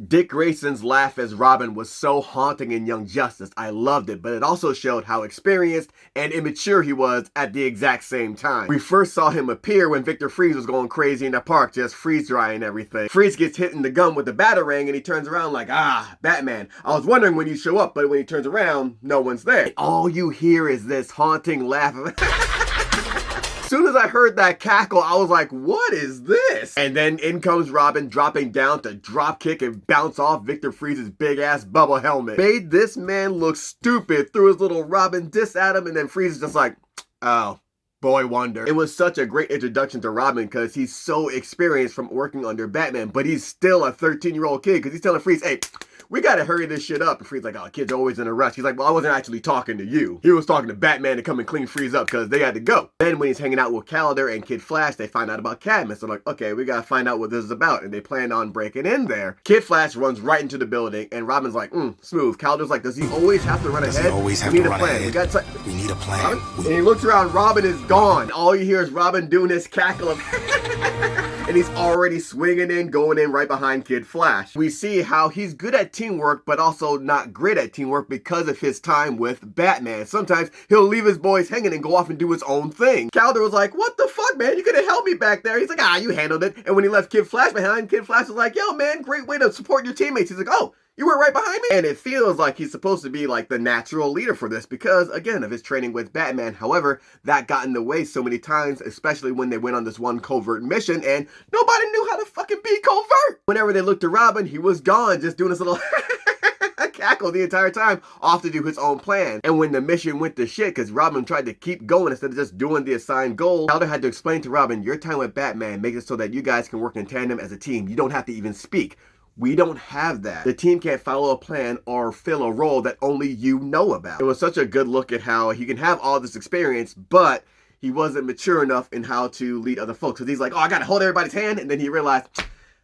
Dick Grayson's laugh as Robin was so haunting in Young Justice. I loved it, but it also showed how experienced and immature he was at the exact same time. We first saw him appear when Victor Freeze was going crazy in the park, just freeze drying everything. Freeze gets hit in the gun with the batarang and he turns around like, ah, Batman. I was wondering when you show up, but when he turns around, no one's there. And all you hear is this haunting laugh. As soon as I heard that cackle, I was like, what is this? And then in comes Robin dropping down to drop kick and bounce off Victor Freeze's big ass bubble helmet. Made this man look stupid, threw his little Robin diss at him, and then Freeze is just like, oh, boy wonder. It was such a great introduction to Robin because he's so experienced from working under Batman, but he's still a 13-year-old kid because he's telling Freeze, hey, we gotta hurry this shit up. And Freeze's like, oh, kids are always in a rush. He's like, well, I wasn't actually talking to you. He was talking to Batman to come and clean Freeze up because they had to go. Then when he's hanging out with Calendar and Kid Flash, they find out about Cadmus. They're like, okay, we gotta find out what this is about. And they plan on breaking in there. Kid Flash runs right into the building and Robin's like, smooth. Calendar's like, does he always have to run ahead? We need a plan. We need a plan. And he looks around, Robin is gone. All you hear is Robin doing this cackle of and he's already swinging in, going in right behind Kid Flash. We see how he's good at teamwork, but also not great at teamwork because of his time with Batman. Sometimes he'll leave his boys hanging and go off and do his own thing. Calder was like, what the fuck, man? You could have helped me back there. He's like, ah, you handled it. And when he left Kid Flash behind, Kid Flash was like, yo, man, great way to support your teammates. He's like, oh, you were right behind me? And it feels like he's supposed to be like the natural leader for this because, again, of his training with Batman. However, that got in the way so many times, especially when they went on this one covert mission and nobody knew how to fucking be covert. Whenever they looked to Robin, he was gone, just doing this little cackle the entire time, off to do his own plan. And when the mission went to shit because Robin tried to keep going instead of just doing the assigned goal, Calder had to explain to Robin, your time with Batman makes it so that you guys can work in tandem as a team. You don't have to even speak. We don't have that. The team can't follow a plan or fill a role that only you know about. It was such a good look at how he can have all this experience, but he wasn't mature enough in how to lead other folks. Because he's like, oh, I gotta hold everybody's hand. And then he realized,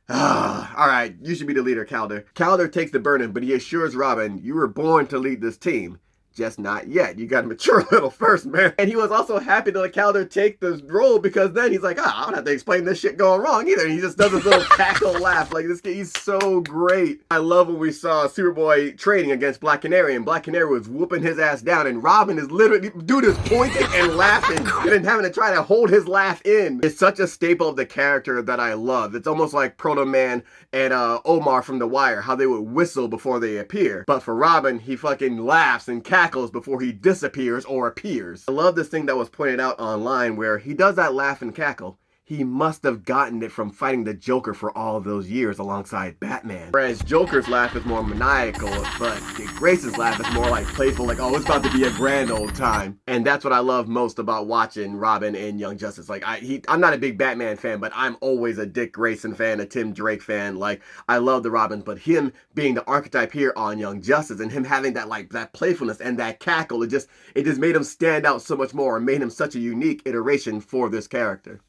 all right, you should be the leader, Calder. Calder takes the burden, but he assures Robin, you were born to lead this team. Just not yet. You gotta mature a little first, man. And he was also happy to let Calder take this role because then he's like, I don't have to explain this shit going wrong either. And he just does this little cackle laugh. Like, this kid, he's so great. I love when we saw Superboy training against Black Canary and Black Canary was whooping his ass down and Robin is literally, dude is pointing and laughing and then having to try to hold his laugh in. It's such a staple of the character that I love. It's almost like Proto Man and Omar from The Wire, how they would whistle before they appear. But for Robin, he fucking laughs and cackles before he disappears or appears. I love this thing that was pointed out online where he does that laugh and cackle. He must have gotten it from fighting the Joker for all of those years alongside Batman. Whereas Joker's laugh is more maniacal, but Dick Grayson's laugh is more like playful, like, oh, it's about to be a grand old time. And that's what I love most about watching Robin and Young Justice. Like, I'm not a big Batman fan, but I'm always a Dick Grayson fan, a Tim Drake fan. Like, I love the Robins, but him being the archetype here on Young Justice and him having that, like, that playfulness and that cackle, it just made him stand out so much more and made him such a unique iteration for this character.